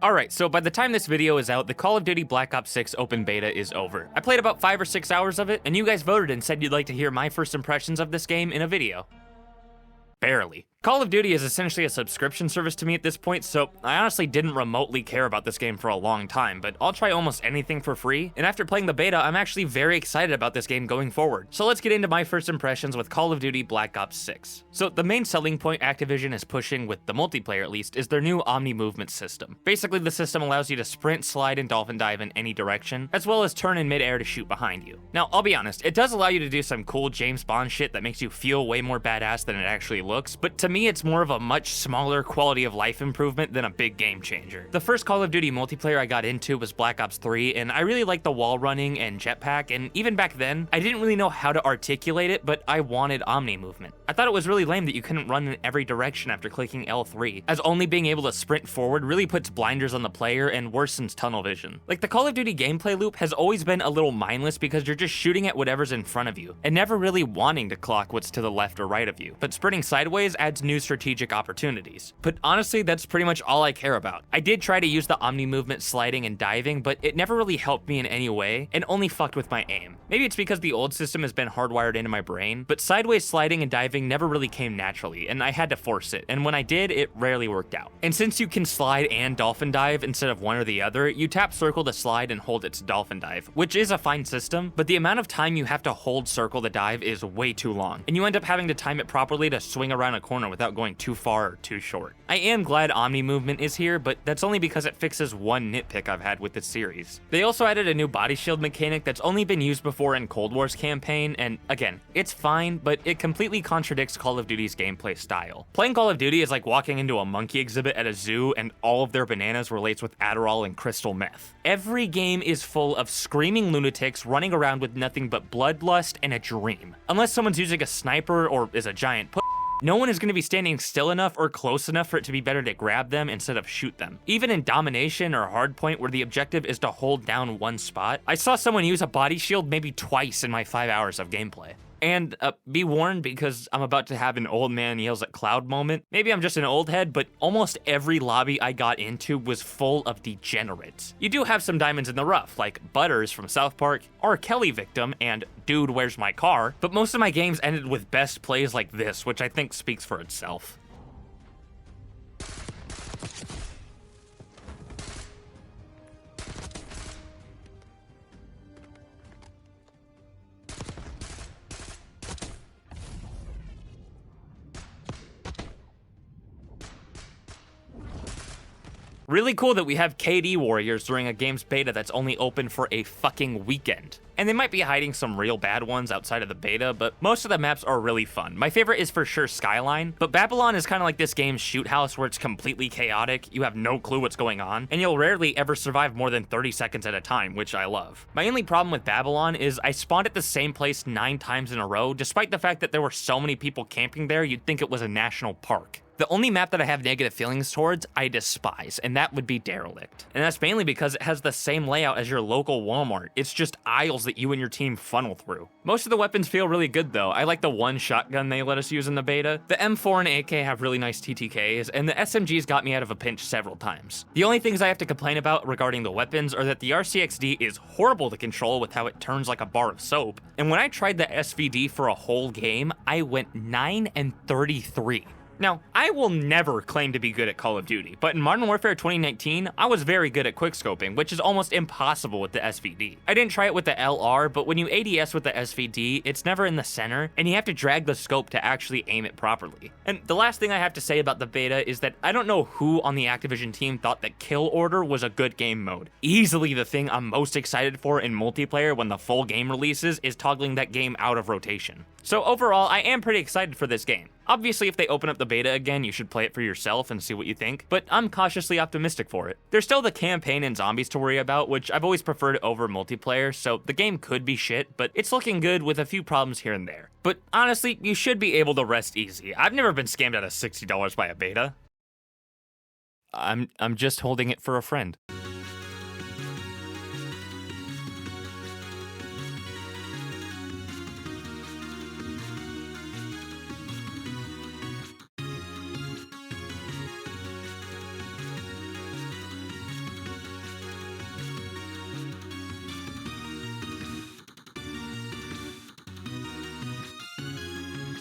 Alright, so by the time this video is out, the Call of Duty Black Ops 6 open beta is over. I played about 5 or 6 hours of it, and you guys voted and said you'd like to hear my first impressions of this game in a video. Barely. Call of Duty is essentially a subscription service to me at this point, so I honestly didn't remotely care about this game for a long time, but I'll try almost anything for free, and after playing the beta, I'm actually very excited about this game going forward. So let's get into my first impressions with Call of Duty Black Ops 6. So the main selling point Activision is pushing, with the multiplayer at least, is their new Omni movement system. Basically, the system allows you to sprint, slide, and dolphin dive in any direction, as well as turn in midair to shoot behind you. Now, I'll be honest, it does allow you to do some cool James Bond shit that makes you feel way more badass than it actually looks, but to me it's more of a much smaller quality of life improvement than a big game changer. The first Call of Duty multiplayer I got into was Black Ops 3, and I really liked the wall running and jetpack, and even back then, I didn't really know how to articulate it, but I wanted Omni movement. I thought it was really lame that you couldn't run in every direction after clicking L3, as only being able to sprint forward really puts blinders on the player and worsens tunnel vision. Like, the Call of Duty gameplay loop has always been a little mindless because you're just shooting at whatever's in front of you, and never really wanting to clock what's to the left or right of you, but sprinting sideways adds new strategic opportunities. But honestly, that's pretty much all I care about. I did try to use the Omni movement sliding and diving, but it never really helped me in any way, and only fucked with my aim. Maybe it's because the old system has been hardwired into my brain, but sideways sliding and diving never really came naturally, and I had to force it, and when I did, it rarely worked out. And since you can slide and dolphin dive instead of one or the other, you tap circle to slide and hold it to dolphin dive, which is a fine system, but the amount of time you have to hold circle to dive is way too long, and you end up having to time it properly to swing around a corner without going too far or too short. I am glad Omni movement is here, but that's only because it fixes one nitpick I've had with this series. They also added a new body shield mechanic that's only been used before in Cold War's campaign, and again, it's fine, but it completely contradicts Call of Duty's gameplay style. Playing Call of Duty is like walking into a monkey exhibit at a zoo and all of their bananas relates with Adderall and crystal meth. Every game is full of screaming lunatics running around with nothing but bloodlust and a dream. Unless someone's using a sniper or is a giant no one is going to be standing still enough or close enough for it to be better to grab them instead of shoot them. Even in Domination or Hardpoint, where the objective is to hold down one spot, I saw someone use a body shield maybe twice in my 5 hours of gameplay. And be warned, because I'm about to have an old man yells at cloud moment. Maybe I'm just an old head, but almost every lobby I got into was full of degenerates. You do have some diamonds in the rough, like Butters from South Park, R. Kelly Victim, and Dude, Where's My Car? But most of my games ended with best plays like this, which I think speaks for itself. Really cool that we have KD warriors during a game's beta that's only open for a fucking weekend. And they might be hiding some real bad ones outside of the beta, but most of the maps are really fun. My favorite is for sure Skyline, but Babylon is kind of like this game's shoot house where it's completely chaotic, you have no clue what's going on, and you'll rarely ever survive more than 30 seconds at a time, which I love. My only problem with Babylon is I spawned at the same place 9 times in a row, despite the fact that there were so many people camping there you'd think it was a national park. The only map that I have negative feelings towards, I despise, and that would be Derelict. And that's mainly because it has the same layout as your local Walmart. It's just aisles that you and your team funnel through. Most of the weapons feel really good though. I like the one shotgun they let us use in the beta. The M4 and AK have really nice TTKs, and the SMGs got me out of a pinch several times. The only things I have to complain about regarding the weapons are that the RCXD is horrible to control with how it turns like a bar of soap. And when I tried the SVD for a whole game, I went 9 and 33. Now, I will never claim to be good at Call of Duty, but in Modern Warfare 2019, I was very good at quickscoping, which is almost impossible with the SVD. I didn't try it with the LR, but when you ADS with the SVD, it's never in the center, and you have to drag the scope to actually aim it properly. And the last thing I have to say about the beta is that I don't know who on the Activision team thought that Kill Order was a good game mode. Easily the thing I'm most excited for in multiplayer when the full game releases is toggling that game out of rotation. So overall, I am pretty excited for this game. Obviously, if they open up the beta again, you should play it for yourself and see what you think, but I'm cautiously optimistic for it. There's still the campaign and zombies to worry about, which I've always preferred over multiplayer, so the game could be shit, but it's looking good with a few problems here and there. But honestly, you should be able to rest easy. I've never been scammed out of $60 by a beta. I'm just holding it for a friend.